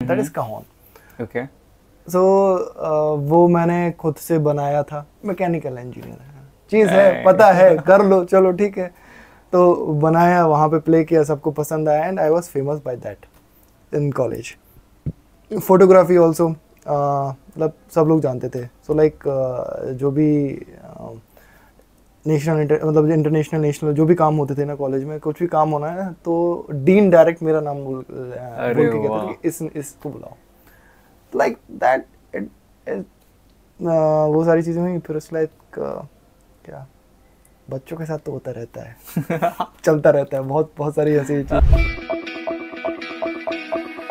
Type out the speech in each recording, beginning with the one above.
That is काहोन। Okay. So वो मैंने खुद से बनाया था, मैकेनिकल इंजीनियर है, चीज़ है, पता है, कर लो, चलो ठीक है। तो बनाया, वहाँ पे प्ले किया, सबको पसंद आया and I was famous by that in college. Photography also, मतलब सब लोग जानते थे। सो लाइक जो भी नेशनल मतलब इंटरनेशनल नेशनल जो भी काम होते थे ना कॉलेज में, कुछ भी काम होना है तो डीन डायरेक्ट मेरा नाम बोल के कहते थे कि इसको बुलाओ, लाइक दैट। वो सारी चीज़ें हुई। फिर उस लाइक क्या, बच्चों के साथ तो होता रहता है चलता रहता है, बहुत बहुत सारी ऐसी चीज़।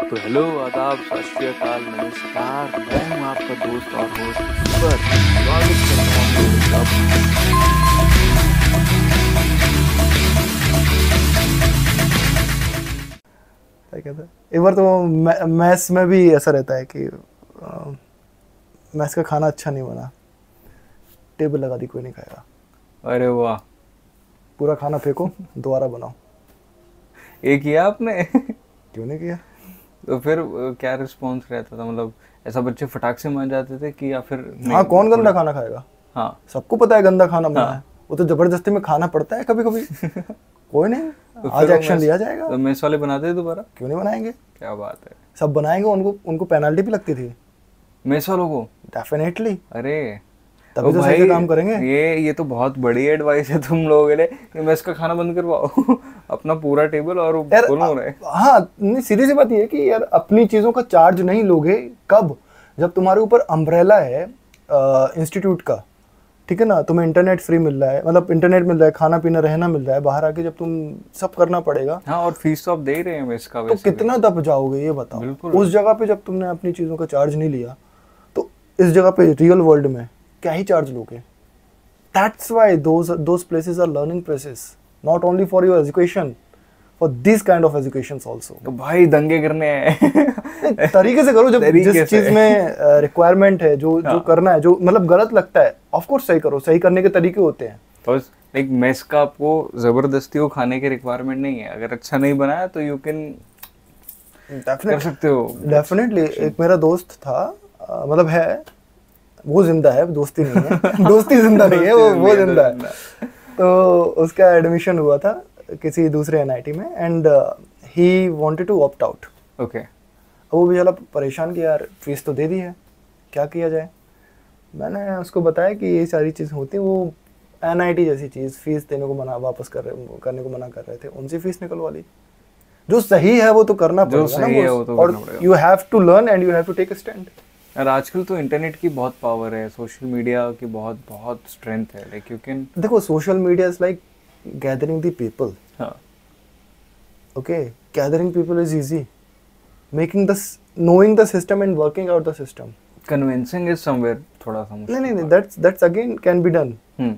तो हेलो, आदाब, सत श्री अकाल, नमस्कार, मैं हूँ आपका दोस्त और होस्ट ईश्वर। स्वागत करता हूँ एक बार तो मैथ्स में भी ऐसा रहता है कि मैथ्स का खाना अच्छा नहीं बना, टेबल लगा दी, कोई नहीं खाएगा। अरे वाह। पूरा खाना फेंको, दोबारा बनाओ। ये किया आपने? क्यों नहीं किया? तो फिर क्या रिस्पॉन्स रहता था? मतलब ऐसा बच्चे फटाक से मान जाते थे कि या फिर हाँ, कौन गंदा खाना खाएगा? हाँ, सबको पता है गंदा खाना बना है, वो तो जबरदस्ती में खाना पड़ता है कभी कभी कोई नहीं, तो आज एक्शन लिया जाएगा। तो मेस वाले बनाते थे दोबारा? क्यों नहीं बनाएंगे, क्या बात है, सब बनाएंगे। उनको पेनल्टी भी लगती थी मेस वालों को? डेफिनेटली, अरे तभी तो सही से काम करेंगे। ये तो बहुत बड़ी एडवाइस है तुम लोगों के लिए कि मेस का खाना बंद करवाओ अपना पूरा टेबल और बोलो रहे। हाँ, नहीं, सीधी सी बात ये है कि यार अपनी चीज़ों का चार्ज नहीं लोगे कब? जब तुम्हारे ऊपर अम्ब्रेला है इंस्टीट्यूट का, ठीक है ना, तुम्हें इंटरनेट फ्री मिल रहा है, मतलब इंटरनेट मिल रहा है, खाना पीना रहना मिल रहा है, बाहर आके जब तुम सब करना पड़ेगा। हाँ, और फीस तो आप दे रहे हैं मेस का, तो कितना दब जाओगे ये बताओ। उस जगह पे जब तुमने अपनी चीज़ों का चार्ज नहीं लिया, तो इस जगह पे रियल वर्ल्ड में क्या ही चार्ज लोगे। That's why those places are learning places, not only for your education, for this kind of educations also. तो भाई दंगे करने हैं तरीके से करो, जब जिस चीज में रिक्वायरमेंट है, जो करना है, जो मतलब गलत लगता है, ऑफ कोर्स सही करो, सही करने के तरीके होते हैं। तो एक मेस का आपको जबरदस्ती को खाने की रिक्वायरमेंट नहीं है, अगर अच्छा नहीं बनाया तो यू कैन कर सकते हो। डेफिनेटली। एक मेरा दोस्त था, मतलब है, वो जिंदा है, दोस्ती नहीं है दोस्ती जिंदा नहीं है, वो जिंदा है। तो उसका एडमिशन हुआ था किसी दूसरे एनआईटी में and he wanted to opt out. Okay. वो भी ज़्यादा परेशान कि यार फीस तो दे दी है, क्या किया जाए। मैंने उसको बताया कि ये सारी चीज़ होती है, वो एनआईटी जैसी चीज़ फीस देने को वापस करने को मना कर रहे थे, उनसे फीस निकलवा ली। जो सही है वो तो करना पड़ेगा ना, और you have to learn and you have to take a stand. और आजकल तो इंटरनेट की बहुत पावर है, सोशल मीडिया की बहुत बहुत स्ट्रेंथ है, लाइक यू कैन, देखो social media is like gathering the people. हाँ, okay, gathering people is easy, making the knowing the system and working out the system. Convincing is somewhere थोड़ा सा मुश्किल। नहीं, that's again can be done,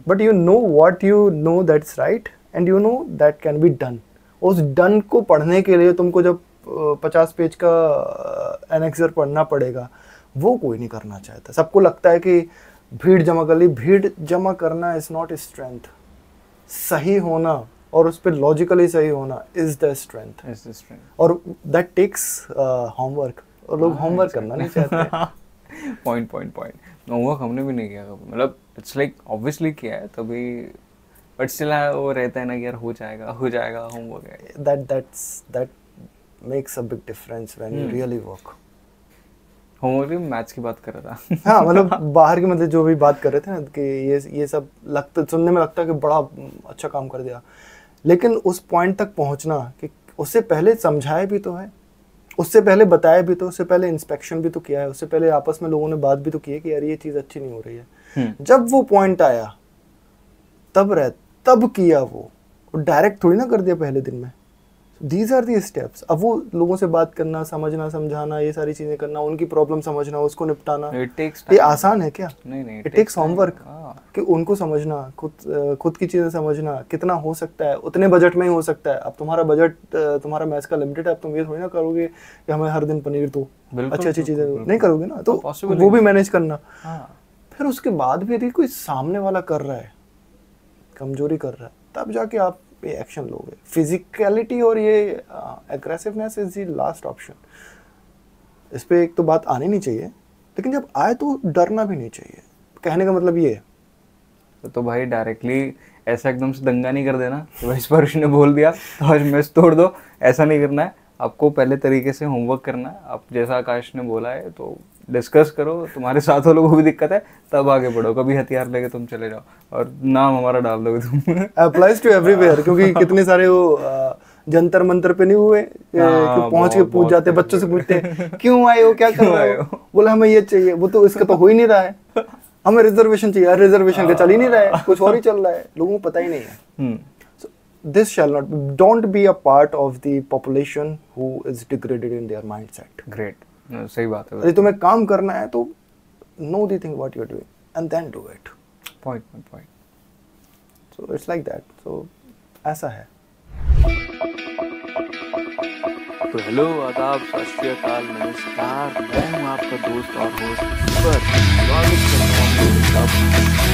but you know what you know that's right and you know that can be done. उस done को पढ़ने के लिए तुमको जब 50 पेज का एनेक्सर पढ़ना पड़ेगा, वो कोई नहीं करना चाहता। सबको लगता है कि भीड़ जमा कर ली, भीड़ जमा करना इज नॉट स्ट्रेंथ। सही होना और उस पर लॉजिकली सही होना इज द स्ट्रेंथ, और दैट टेक्स होमवर्क, और लोग होमवर्क करना नहीं चाहते। पॉइंट होमवर्क हमने भी नहीं किया कभी, मतलब इट्स लाइक ऑब्वियसली किया है तभी, बट स्टिल वो रहता है ना कि यार हो जाएगा होमवर्क है। That makes a big difference when you really work. Homework में मैथ्स की बात कर रहा था हाँ, मतलब बाहर की, मतलब जो भी बात कर रहे थे ना कि ये सब लगता, सुनने में लगता है कि बड़ा अच्छा काम कर दिया, लेकिन उस पॉइंट तक पहुंचना कि उससे पहले समझाया भी तो है, उससे पहले बताया भी तो, उससे पहले इंस्पेक्शन भी तो किया है, उससे पहले आपस में लोगों ने बात भी तो की है कि यार ये चीज़ अच्छी नहीं हो रही है। जब वो पॉइंट आया तब किया, वो डायरेक्ट थोड़ी ना कर दिया पहले दिन में। These are the steps। अब वो लोगों से बात करना, समझना, समझाना, ये सारी चीजें करना, उनकी प्रॉब्लम समझना, उसको निपटाना, ये आसान है क्या? नहीं, इट टेक्स होमवर्क। कि उनको समझना, खुद की चीजें समझना, कितना हो सकता है, उतने बजट में ही हो सकता है। अब तुम्हारा बजट, तुम्हारा मैथ्स का लिमिटेड है, अब तुम ये थोड़ी ना करोगे कि हमें हर दिन पनीर दो, अच्छी चीजें नहीं करोगे ना, तो वो भी मैनेज करना। फिर उसके बाद भी यदि कोई सामने वाला कर रहा है, कमजोरी कर रहा है, तब जाके आप ये एक्शन लोगे। फिजिकलिटी और ये aggressiveness is the last option. इस पे एक तो बात आनी नहीं चाहिए, लेकिन जब आए तो डरना भी नहीं चाहिए। कहने का मतलब ये है। तो भाई डायरेक्टली ऐसा एकदम से दंगा नहीं कर देना कि भाई स्पर्श ने बोल दिया तो आज मैच तोड़ दो, ऐसा नहीं करना है। आपको पहले तरीके से होमवर्क करना है। आप जैसा आकाश ने बोला है तो डिस्कस करो, तुम्हारे साथ वालों को भी दिक्कत है तब आगे बढ़ो, कभी हथियार लेके तुम चले जाओ और नाम हमारा डाल दोगे तुम। अप्लाइज टू एवरीवेयर, क्योंकि कितने सारे वो जंतर मंतर पे नहीं हुए कि पहुंच के पूछ जाते, बच्चों से पूछते क्यों आए हो, क्या कर रहे हो, बोले हमें ये चाहिए, वो तो इसका तो हो ही नहीं रहा है, हमें रिजर्वेशन चाहिए, रिजर्वेशन का चल ही नहीं रहा है, कुछ और ही चल रहा है, लोगों को पता ही नहीं है। This shall not, don't be a part of the population who is degraded in their mindset. Great, सही बात है। यदि तुम्हें काम करना है तो know the thing what you're doing and then do it. Point. So it's like that. So ऐसा है। तो हेलो, आदाब, सत श्री अकाल, नमस्कार, मैं हूँ आपका दोस्त और होस्ट स्वागत करता हूँ